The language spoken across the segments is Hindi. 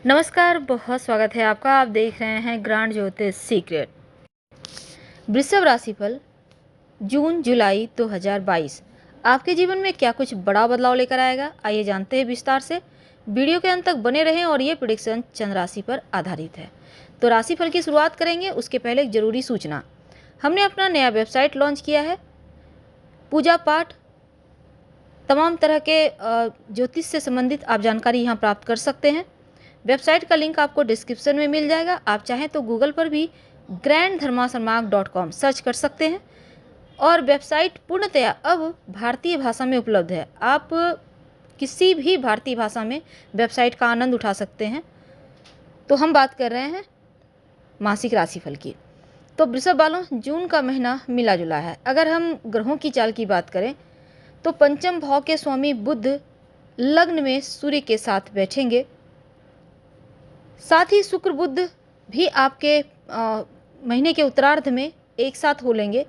नमस्कार, बहुत स्वागत है आपका। आप देख रहे हैं ग्रांड ज्योतिष सीक्रेट। वृषभ राशिफल जून जुलाई 2022 आपके जीवन में क्या कुछ बड़ा बदलाव लेकर आएगा, आइए जानते हैं विस्तार से। वीडियो के अंत तक बने रहें और ये प्रेडिक्शन चंद्र राशि पर आधारित है। तो राशिफल की शुरुआत करेंगे, उसके पहले एक जरूरी सूचना। हमने अपना नया वेबसाइट लॉन्च किया है। पूजा पाठ तमाम तरह के ज्योतिष से संबंधित आप जानकारी यहाँ प्राप्त कर सकते हैं। वेबसाइट का लिंक आपको डिस्क्रिप्शन में मिल जाएगा। आप चाहें तो गूगल पर भी granddharmasarmak.com सर्च कर सकते हैं। और वेबसाइट पूर्णतया अब भारतीय भाषा में उपलब्ध है। आप किसी भी भारतीय भाषा में वेबसाइट का आनंद उठा सकते हैं। तो हम बात कर रहे हैं मासिक राशिफल की। तो वृषभ वालों, जून का महीना मिला जुला है। अगर हम ग्रहों की चाल की बात करें तो पंचम भाव के स्वामी बुध लग्न में सूर्य के साथ बैठेंगे। साथ ही शुक्र बुध भी आपके महीने के उत्तरार्ध में एक साथ हो लेंगे।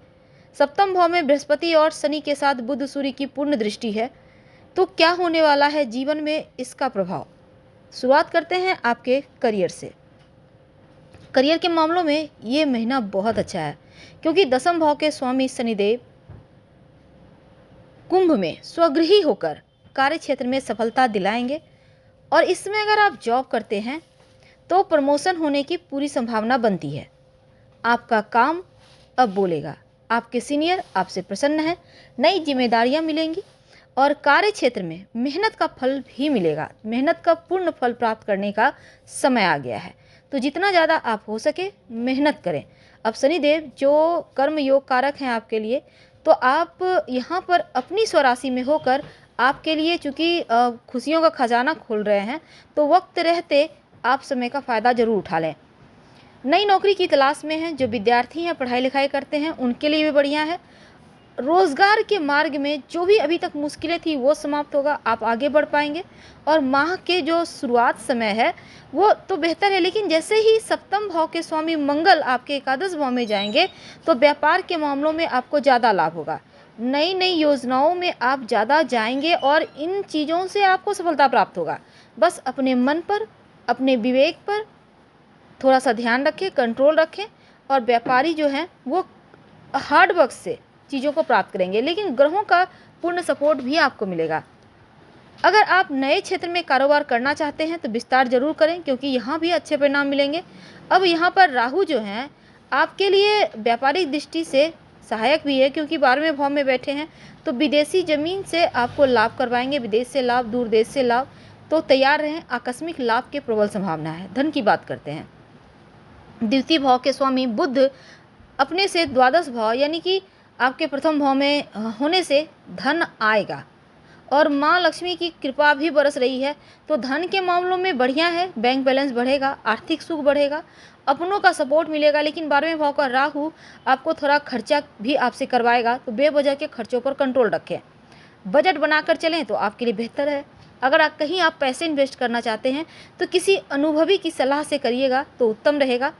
सप्तम भाव में बृहस्पति और शनि के साथ बुध सूर्य की पूर्ण दृष्टि है। तो क्या होने वाला है जीवन में इसका प्रभाव। शुरुआत करते हैं आपके करियर से। करियर के मामलों में ये महीना बहुत अच्छा है, क्योंकि दसम भाव के स्वामी शनिदेव कुंभ में स्वगृही होकर कार्य क्षेत्र में सफलता दिलाएंगे। और इसमें अगर आप जॉब करते हैं तो प्रमोशन होने की पूरी संभावना बनती है। आपका काम अब बोलेगा, आपके सीनियर आपसे प्रसन्न हैं, नई जिम्मेदारियां मिलेंगी और कार्य क्षेत्र में मेहनत का फल भी मिलेगा। मेहनत का पूर्ण फल प्राप्त करने का समय आ गया है। तो जितना ज़्यादा आप हो सके मेहनत करें। अब शनिदेव जो कर्म योग कारक हैं आपके लिए, तो आप यहाँ पर अपनी स्वराशि में होकर आपके लिए चूँकि खुशियों का खजाना खोल रहे हैं, तो वक्त रहते आप समय का फ़ायदा ज़रूर उठा लें। नई नौकरी की तलाश में हैं जो विद्यार्थी हैं, पढ़ाई लिखाई करते हैं, उनके लिए भी बढ़िया है। रोज़गार के मार्ग में जो भी अभी तक मुश्किलें थी वो समाप्त होगा, आप आगे बढ़ पाएंगे। और माह के जो शुरुआत समय है वो तो बेहतर है, लेकिन जैसे ही सप्तम भाव के स्वामी मंगल आपके एकादश भाव में जाएंगे तो व्यापार के मामलों में आपको ज़्यादा लाभ होगा। नई नई योजनाओं में आप ज़्यादा जाएंगे और इन चीज़ों से आपको सफलता प्राप्त होगा। बस अपने मन पर, अपने विवेक पर थोड़ा सा ध्यान रखें, कंट्रोल रखें। और व्यापारी जो हैं वो हार्ड वर्क से चीज़ों को प्राप्त करेंगे, लेकिन ग्रहों का पूर्ण सपोर्ट भी आपको मिलेगा। अगर आप नए क्षेत्र में कारोबार करना चाहते हैं तो विस्तार जरूर करें, क्योंकि यहाँ भी अच्छे परिणाम मिलेंगे। अब यहाँ पर राहु जो हैं आपके लिए व्यापारिक दृष्टि से सहायक भी है, क्योंकि 12वें भाव में बैठे हैं। तो विदेशी ज़मीन से आपको लाभ करवाएंगे, विदेश से लाभ, दूर देश से लाभ। तो तैयार रहें, आकस्मिक लाभ के प्रबल संभावना है। धन की बात करते हैं। द्वितीय भाव के स्वामी बुध अपने से द्वादश भाव यानी कि आपके प्रथम भाव में होने से धन आएगा और माँ लक्ष्मी की कृपा भी बरस रही है। तो धन के मामलों में बढ़िया है, बैंक बैलेंस बढ़ेगा, आर्थिक सुख बढ़ेगा, अपनों का सपोर्ट मिलेगा। लेकिन 12वें भाव का राहु आपको थोड़ा खर्चा भी आपसे करवाएगा, तो बेवजह के खर्चों पर कंट्रोल रखें। बजट बनाकर चलें तो आपके लिए बेहतर है। अगर आप कहीं पैसे इन्वेस्ट करना चाहते हैं तो किसी अनुभवी की सलाह से करिएगा तो उत्तम रहेगा।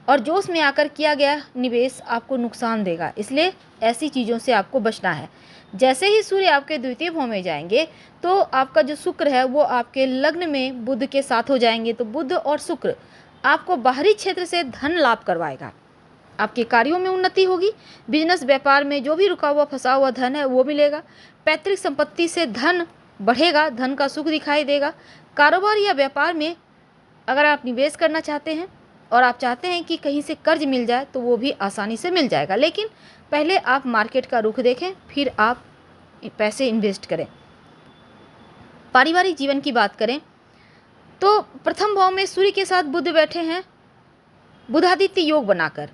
और जोश में आकर किया गया निवेश आपको नुकसान देगा, इसलिए ऐसी चीज़ों से आपको बचना है। जैसे ही सूर्य आपके द्वितीय भाव में जाएंगे तो आपका जो शुक्र है वो आपके लग्न में बुध के साथ हो जाएंगे। तो बुध और शुक्र आपको बाहरी क्षेत्र से धन लाभ करवाएगा, आपके कार्यों में उन्नति होगी। बिजनेस व्यापार में जो भी रुका हुआ फंसा हुआ धन है वो मिलेगा। पैतृक संपत्ति से धन बढ़ेगा, धन का सुख दिखाई देगा। कारोबार या व्यापार में अगर आप निवेश करना चाहते हैं और आप चाहते हैं कि कहीं से कर्ज मिल जाए तो वो भी आसानी से मिल जाएगा, लेकिन पहले आप मार्केट का रुख देखें, फिर आप पैसे इन्वेस्ट करें। पारिवारिक जीवन की बात करें तो प्रथम भाव में सूर्य के साथ बुध बैठे हैं, बुधादित्य योग बनाकर।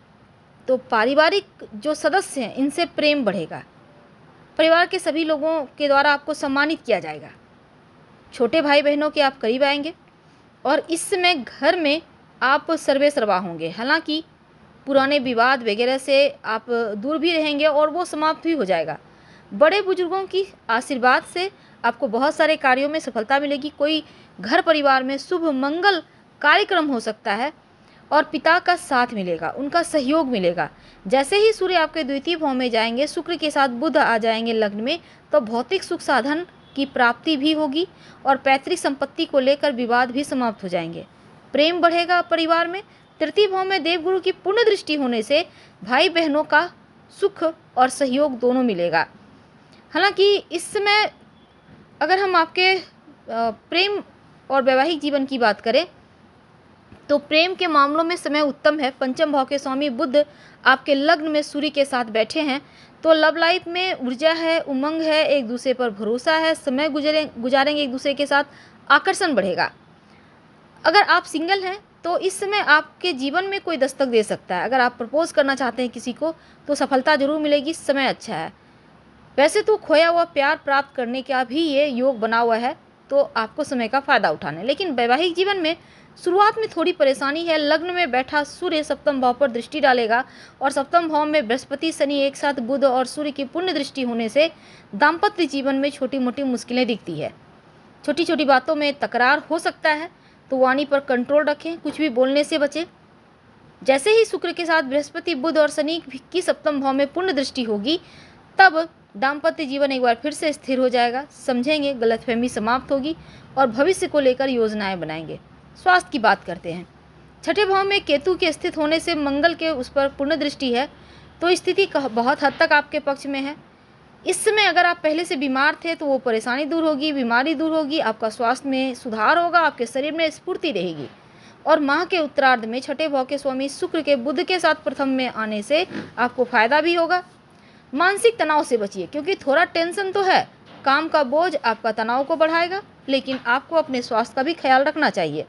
तो पारिवारिक जो सदस्य हैं इनसे प्रेम बढ़ेगा। परिवार के सभी लोगों के द्वारा आपको सम्मानित किया जाएगा। छोटे भाई बहनों के आप करीब आएंगे और इस समय घर में आप सर्वे सर्वा होंगे। हालांकि पुराने विवाद वगैरह से आप दूर भी रहेंगे और वो समाप्त भी हो जाएगा। बड़े बुजुर्गों की आशीर्वाद से आपको बहुत सारे कार्यों में सफलता मिलेगी। कोई घर परिवार में शुभ मंगल कार्यक्रम हो सकता है और पिता का साथ मिलेगा, उनका सहयोग मिलेगा। जैसे ही सूर्य आपके द्वितीय भाव में जाएंगे, शुक्र के साथ बुध आ जाएंगे लग्न में, तो भौतिक सुख साधन की प्राप्ति भी होगी और पैतृक संपत्ति को लेकर विवाद भी समाप्त हो जाएंगे। प्रेम बढ़ेगा परिवार में। तृतीय भाव में देवगुरु की पूर्ण दृष्टि होने से भाई बहनों का सुख और सहयोग दोनों मिलेगा। हालांकि इस समय अगर हम आपके प्रेम और वैवाहिक जीवन की बात करें तो प्रेम के मामलों में समय उत्तम है। पंचम भाव के स्वामी बुध आपके लग्न में सूर्य के साथ बैठे हैं, तो लव लाइफ में ऊर्जा है, उमंग है, एक दूसरे पर भरोसा है, समय गुजारेंगे एक दूसरे के साथ, आकर्षण बढ़ेगा। अगर आप सिंगल हैं तो इस समय आपके जीवन में कोई दस्तक दे सकता है। अगर आप प्रपोज करना चाहते हैं किसी को तो सफलता जरूर मिलेगी, समय अच्छा है। वैसे तो खोया हुआ प्यार प्राप्त करने का भी ये योग बना हुआ है, तो आपको समय का फायदा उठाना है। लेकिन वैवाहिक जीवन में शुरुआत में थोड़ी परेशानी है। लग्न में बैठा सूर्य सप्तम भाव पर दृष्टि डालेगा और सप्तम भाव में बृहस्पति शनि एक साथ बुध और सूर्य की पूर्ण दृष्टि होने से दाम्पत्य जीवन में छोटी मोटी मुश्किलें दिखती है। छोटी छोटी बातों में तकरार हो सकता है, तो वाणी पर कंट्रोल रखें, कुछ भी बोलने से बचें। जैसे ही शुक्र के साथ बृहस्पति बुध और शनि की सप्तम भाव में पूर्ण दृष्टि होगी तब दाम्पत्य जीवन एक बार फिर से स्थिर हो जाएगा, समझेंगे, गलतफहमी समाप्त होगी और भविष्य को लेकर योजनाएं बनाएंगे। स्वास्थ्य की बात करते हैं। छठे भाव में केतु के स्थित होने से मंगल के उस पर पूर्ण दृष्टि है, तो स्थिति बहुत हद तक आपके पक्ष में है। इस समय अगर आप पहले से बीमार थे तो वो परेशानी दूर होगी, बीमारी दूर होगी, आपका स्वास्थ्य में सुधार होगा, आपके शरीर में स्फूर्ति रहेगी। और माह के उत्तरार्ध में छठे भाव के स्वामी शुक्र के बुध के साथ प्रथम में आने से आपको फायदा भी होगा। मानसिक तनाव से बचिए, क्योंकि थोड़ा टेंशन तो है, काम का बोझ आपका तनाव को बढ़ाएगा, लेकिन आपको अपने स्वास्थ्य का भी ख्याल रखना चाहिए।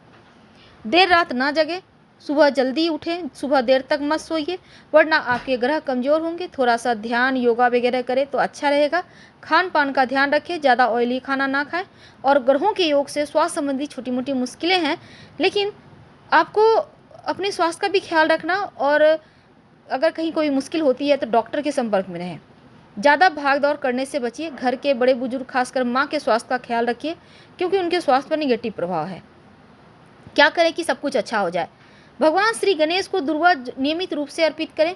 देर रात ना जगे, सुबह जल्दी उठें, सुबह देर तक मत सोइए, वरना आपके ग्रह कमज़ोर होंगे। थोड़ा सा ध्यान योगा वगैरह करें तो अच्छा रहेगा। खान पान का ध्यान रखें, ज़्यादा ऑयली खाना ना खाएं। और ग्रहों के योग से स्वास्थ्य संबंधी छोटी मोटी मुश्किलें हैं, लेकिन आपको अपने स्वास्थ्य का भी ख्याल रखना, और अगर कहीं कोई मुश्किल होती है तो डॉक्टर के संपर्क में रहें। ज़्यादा भाग दौड़ करने से बचिए। घर के बड़े बुजुर्ग खासकर माँ के स्वास्थ्य का ख्याल रखिए, क्योंकि उनके स्वास्थ्य पर निगेटिव प्रभाव है। क्या करें कि सब कुछ अच्छा हो जाए? भगवान श्री गणेश को दुर्वा नियमित रूप से अर्पित करें,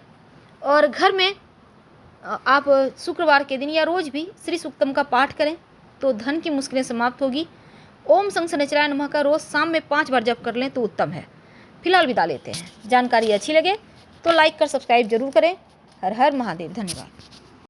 और घर में आप शुक्रवार के दिन या रोज भी श्री सूक्तम का पाठ करें तो धन की मुश्किलें समाप्त होगी। ओम संग शनिचराय नमः का रोज शाम में 5 बार जप कर लें तो उत्तम है। फिलहाल विदा लेते हैं। जानकारी अच्छी लगे तो लाइक कर सब्सक्राइब जरूर करें। हर हर महादेव। धन्यवाद।